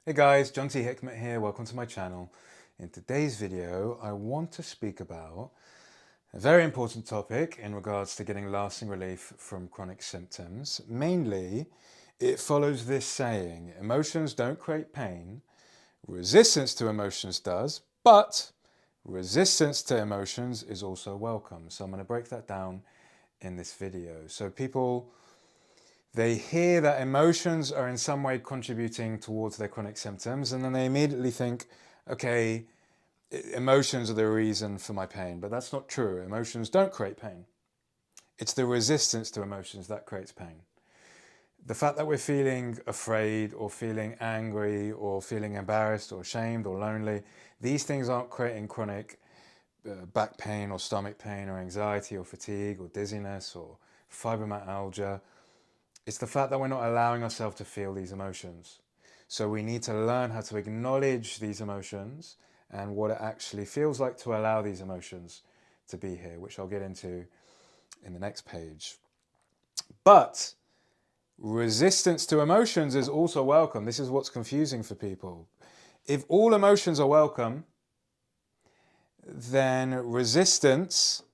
Hey guys, Jonty Hikmet here, welcome to my channel. In today's video, I want to speak about a very important topic in regards to getting lasting relief from chronic symptoms. Mainly, it follows this saying, emotions don't create pain, resistance to emotions does, but resistance to emotions is also welcome. So I'm going to break that down in this video. So people, they hear that emotions are in some way contributing towards their chronic symptoms, and then they immediately think, okay, emotions are the reason for my pain. But that's not true. Emotions don't create pain. It's the resistance to emotions that creates pain. The fact that we're feeling afraid or feeling angry or feeling embarrassed or ashamed or lonely, these things aren't creating chronic back pain or stomach pain or anxiety or fatigue or dizziness or fibromyalgia. It's the fact that we're not allowing ourselves to feel these emotions. So we need to learn how to acknowledge these emotions and what it actually feels like to allow these emotions to be here, which I'll get into in the next page. But resistance to emotions is also welcome. This is what's confusing for people. If all emotions are welcome, then resistance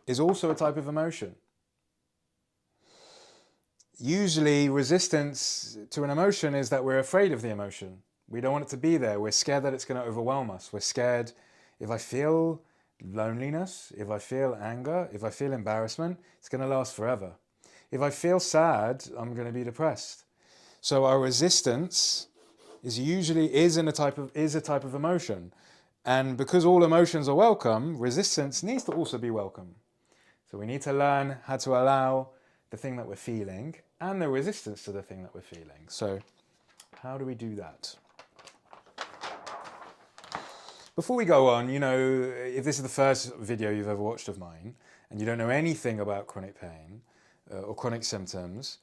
is also a type of emotion. Usually resistance to an emotion is that we're afraid of the emotion. We don't want it to be there. We're scared that it's going to overwhelm us. We're scared if I feel loneliness, if I feel anger, if I feel embarrassment, it's going to last forever. If I feel sad, I'm going to be depressed. So our resistance is usually a type of emotion. And because all emotions are welcome, resistance needs to also be welcome. So we need to learn how to allow the thing that we're feeling and the resistance to the thing that we're feeling. So how do we do that? Before we go on, if this is the first video you've ever watched of mine and you don't know anything about chronic pain or chronic symptoms,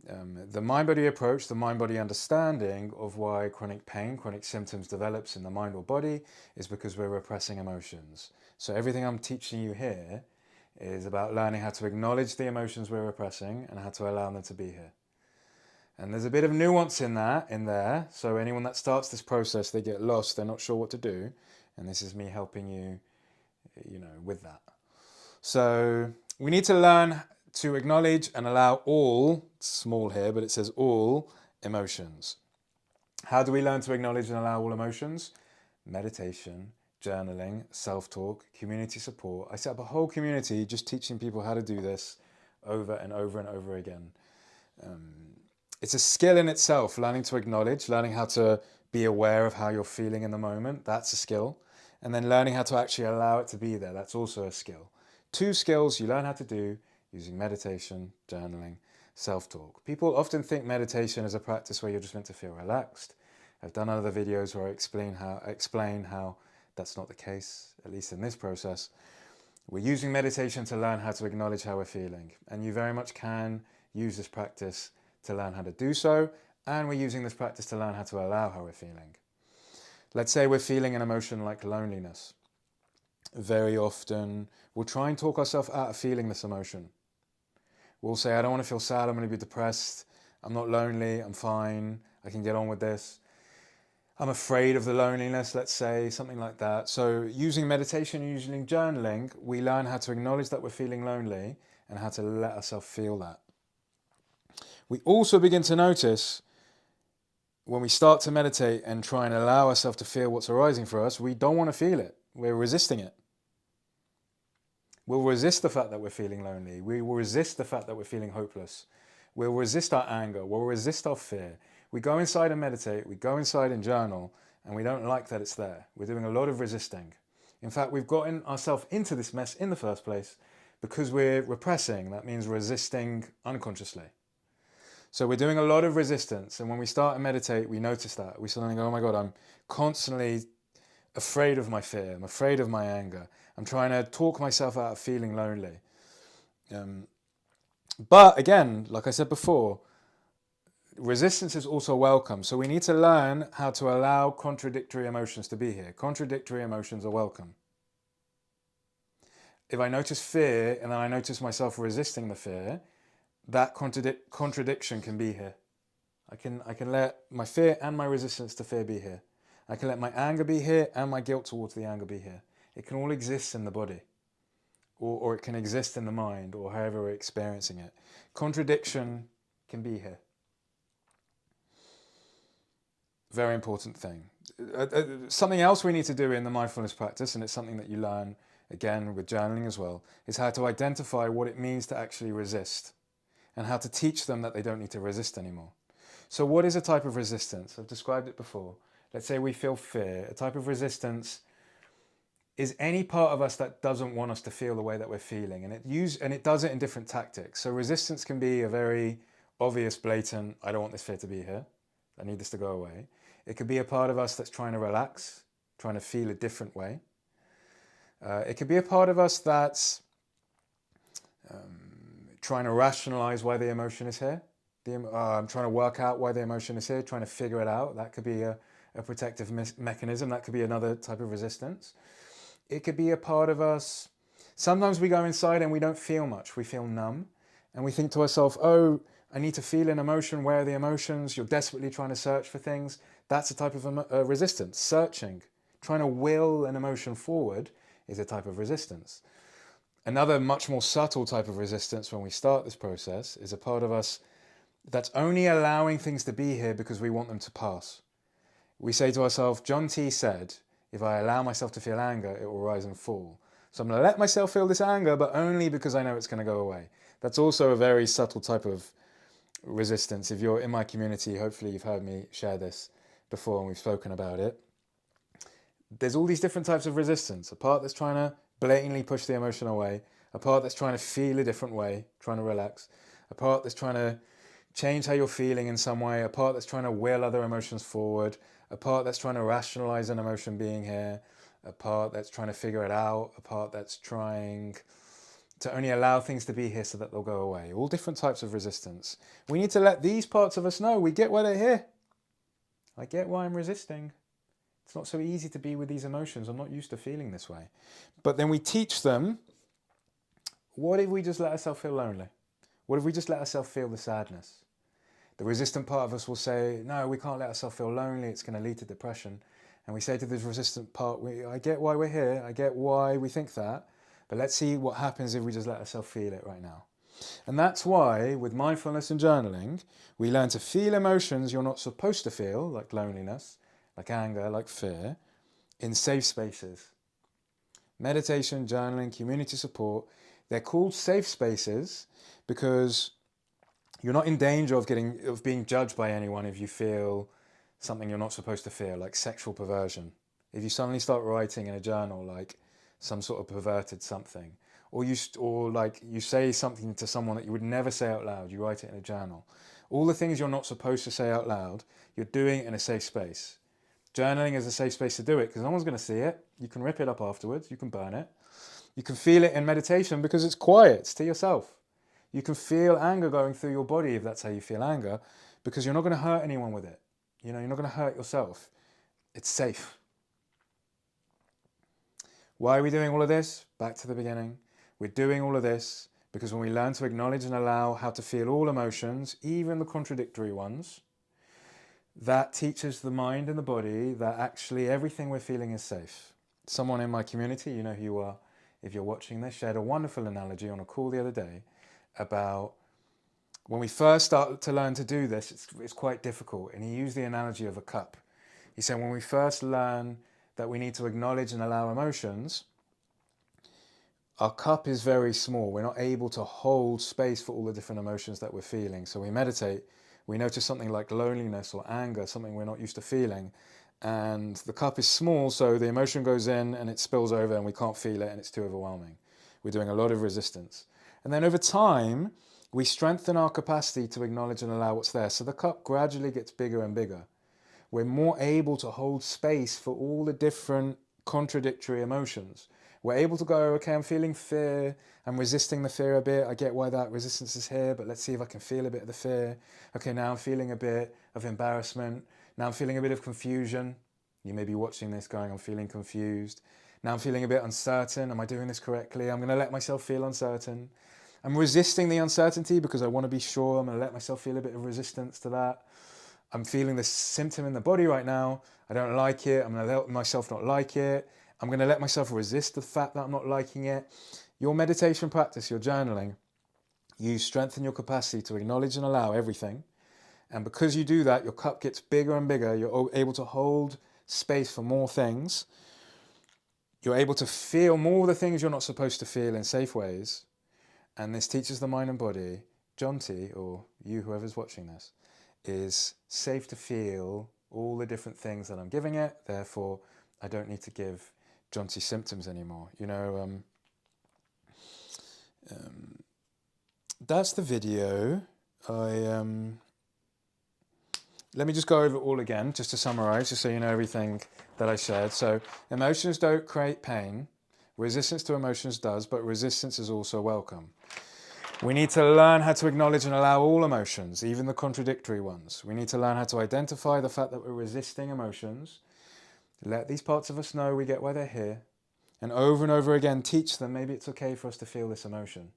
the mind-body approach, the mind-body understanding of why chronic pain, chronic symptoms develops in the mind or body is because we're repressing emotions. So everything I'm teaching you here is about learning how to acknowledge the emotions we're repressing and how to allow them to be here. And there's a bit of nuance in there. So anyone that starts this process, they get lost, they're not sure what to do. And this is me helping you, with that. So we need to learn to acknowledge and allow all, it's small here, but it says all emotions. How do we learn to acknowledge and allow all emotions? Meditation, journaling, self-talk, community support. I set up a whole community just teaching people how to do this over and over and over again. It's a skill in itself, learning to acknowledge, learning how to be aware of how you're feeling in the moment. That's a skill. And then learning how to actually allow it to be there. That's also a skill. 2 skills you learn how to do using meditation, journaling, self-talk. People often think meditation is a practice where you're just meant to feel relaxed. I've done other videos where I explain how that's not the case, at least in this process. We're using meditation to learn how to acknowledge how we're feeling, and you very much can use this practice to learn how to do so, and we're using this practice to learn how to allow how we're feeling. Let's say we're feeling an emotion like loneliness. Very often, we'll try and talk ourselves out of feeling this emotion. We'll say, I don't want to feel sad, I'm going to be depressed, I'm not lonely, I'm fine, I can get on with this. I'm afraid of the loneliness, let's say, something like that. So using meditation, using journaling, we learn how to acknowledge that we're feeling lonely and how to let ourselves feel that. We also begin to notice when we start to meditate and try and allow ourselves to feel what's arising for us, we don't want to feel it. We're resisting it. We'll resist the fact that we're feeling lonely. We will resist the fact that we're feeling hopeless. We'll resist our anger. We'll resist our fear. We go inside and meditate. We go inside and journal, and we don't like that it's there. We're doing a lot of resisting. In fact, we've gotten ourselves into this mess in the first place because we're repressing. That means resisting unconsciously. So we're doing a lot of resistance. And when we start to meditate, we notice that. We suddenly go, oh my God, I'm constantly afraid of my fear. I'm afraid of my anger. I'm trying to talk myself out of feeling lonely. But again, like I said before, resistance is also welcome. So we need to learn how to allow contradictory emotions to be here. Contradictory emotions are welcome. If I notice fear and then I notice myself resisting the fear, that contradiction can be here. I can let my fear and my resistance to fear be here. I can let my anger be here and my guilt towards the anger be here. It can all exist in the body, or it can exist in the mind, or however we're experiencing it. Contradiction can be here. Very important thing. Something else we need to do in the mindfulness practice, and it's something that you learn again with journaling as well, is how to identify what it means to actually resist, and how to teach them that they don't need to resist anymore. So what is a type of resistance? I've described it before. Let's say we feel fear. A type of resistance is any part of us that doesn't want us to feel the way that we're feeling, and it does it in different tactics. So resistance can be a very obvious, blatant, I don't want this fear to be here, I need this to go away. It could be a part of us that's trying to relax, trying to feel a different way. It could be a part of us that's trying to rationalize why the emotion is here. I'm trying to work out why the emotion is here, trying to figure it out. That could be a protective mechanism. That could be another type of resistance. It could be a part of us. Sometimes we go inside and we don't feel much. We feel numb. And we think to ourselves, oh, I need to feel an emotion. Where are the emotions? You're desperately trying to search for things. That's a type of resistance. Searching, trying to will an emotion forward is a type of resistance. Another much more subtle type of resistance when we start this process is a part of us that's only allowing things to be here because we want them to pass. We say to ourselves, Jonty said, if I allow myself to feel anger, it will rise and fall. So I'm going to let myself feel this anger, but only because I know it's going to go away. That's also a very subtle type of resistance. If you're in my community, hopefully you've heard me share this before and we've spoken about it. There's all these different types of resistance. A part that's trying to blatantly push the emotion away. A part that's trying to feel a different way, trying to relax. A part that's trying to change how you're feeling in some way. A part that's trying to will other emotions forward. A part that's trying to rationalize an emotion being here. A part that's trying to figure it out. A part that's trying to only allow things to be here so that they'll go away. All different types of resistance. We need to let these parts of us know we get why they're here. I get why I'm resisting. It's not so easy to be with these emotions. I'm not used to feeling this way. But then we teach them, what if we just let ourselves feel lonely? What if we just let ourselves feel the sadness? The resistant part of us will say, no, we can't let ourselves feel lonely. It's going to lead to depression. And we say to this resistant part, I get why we're here. I get why we think that. But let's see what happens if we just let ourselves feel it right now. And that's why with mindfulness and journaling, we learn to feel emotions you're not supposed to feel, like loneliness, like anger, like fear, in safe spaces. Meditation, journaling, community support, they're called safe spaces because you're not in danger of being judged by anyone if you feel something you're not supposed to feel, like sexual perversion. If you suddenly start writing in a journal like some sort of perverted something, or you say something to someone that you would never say out loud, you write it in a journal. All the things you're not supposed to say out loud, you're doing it in a safe space. Journaling is a safe space to do it because no one's going to see it. You can rip it up afterwards. You can burn it. You can feel it in meditation because it's quiet. It's to yourself. You can feel anger going through your body if that's how you feel anger because you're not going to hurt anyone with it. You're not going to hurt yourself. It's safe. Why are we doing all of this? Back to the beginning. We're doing all of this because when we learn to acknowledge and allow how to feel all emotions, even the contradictory ones, that teaches the mind and the body that actually everything we're feeling is safe. Someone in my community, you know who you are if you're watching this, shared a wonderful analogy on a call the other day about when we first start to learn to do this, it's quite difficult. And he used the analogy of a cup. He said when we first learn that we need to acknowledge and allow emotions, our cup is very small. We're not able to hold space for all the different emotions that we're feeling. So we meditate, we notice something like loneliness or anger, something we're not used to feeling. And the cup is small, so the emotion goes in and it spills over and we can't feel it and it's too overwhelming. We're doing a lot of resistance. And then over time, we strengthen our capacity to acknowledge and allow what's there. So the cup gradually gets bigger and bigger. We're more able to hold space for all the different contradictory emotions. We're able to go, okay, I'm feeling fear. I'm resisting the fear a bit. I get why that resistance is here, but let's see if I can feel a bit of the fear. Okay, now I'm feeling a bit of embarrassment. Now I'm feeling a bit of confusion. You may be watching this going, I'm feeling confused. Now I'm feeling a bit uncertain. Am I doing this correctly? I'm going to let myself feel uncertain. I'm resisting the uncertainty because I want to be sure. I'm going to let myself feel a bit of resistance to that. I'm feeling this symptom in the body right now. I don't like it. I'm going to let myself not like it. I'm going to let myself resist the fact that I'm not liking it. Your meditation practice, your journaling, you strengthen your capacity to acknowledge and allow everything. And because you do that, your cup gets bigger and bigger. You're able to hold space for more things. You're able to feel more of the things you're not supposed to feel in safe ways. And this teaches the mind and body, Jonty, or you, whoever's watching this, is safe to feel all the different things that I'm giving it. Therefore, I don't need to give Jonty symptoms anymore. That's the video. Let me just go over it all again, just to summarize, just so you know everything that I said. So, emotions don't create pain. Resistance to emotions does, but resistance is also welcome. We need to learn how to acknowledge and allow all emotions, even the contradictory ones. We need to learn how to identify the fact that we're resisting emotions. Let these parts of us know we get why they're here. And over again, teach them maybe it's okay for us to feel this emotion.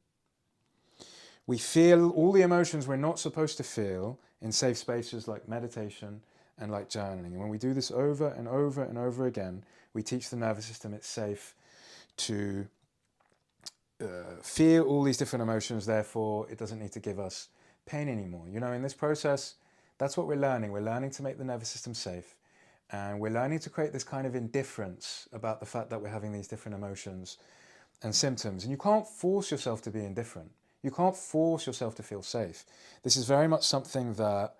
We feel all the emotions we're not supposed to feel in safe spaces like meditation and like journaling. And when we do this over and over again, we teach the nervous system it's safe to feel all these different emotions. Therefore, it doesn't need to give us pain anymore. In this process, that's what we're learning. We're learning to make the nervous system safe. And we're learning to create this kind of indifference about the fact that we're having these different emotions and symptoms. And you can't force yourself to be indifferent. You can't force yourself to feel safe. This is very much something that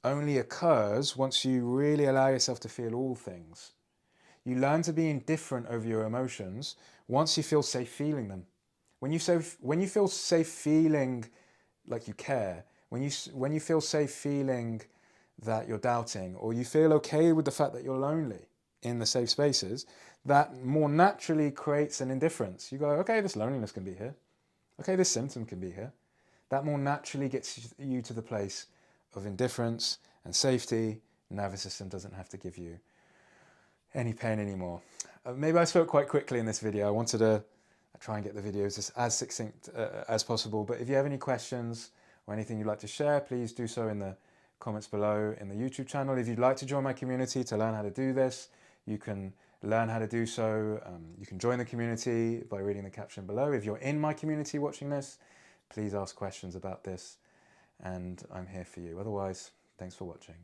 only occurs once you really allow yourself to feel all things. You learn to be indifferent over your emotions once you feel safe feeling them. When you feel safe feeling like you care, when you feel safe feeling that you're doubting, or you feel okay with the fact that you're lonely in the safe spaces, that more naturally creates an indifference. You go, okay, this loneliness can be here. Okay, this symptom can be here. That more naturally gets you to the place of indifference and safety. Nervous system doesn't have to give you any pain anymore. Maybe I spoke quite quickly in this video. I wanted to try and get the videos as succinct as possible. But if you have any questions or anything you'd like to share, please do so in the comments below in the YouTube channel. If you'd like to join my community to learn how to do this, you can learn how to do so. You can join the community by reading the caption below. If you're in my community watching this, please ask questions about this, and I'm here for you. Otherwise, thanks for watching.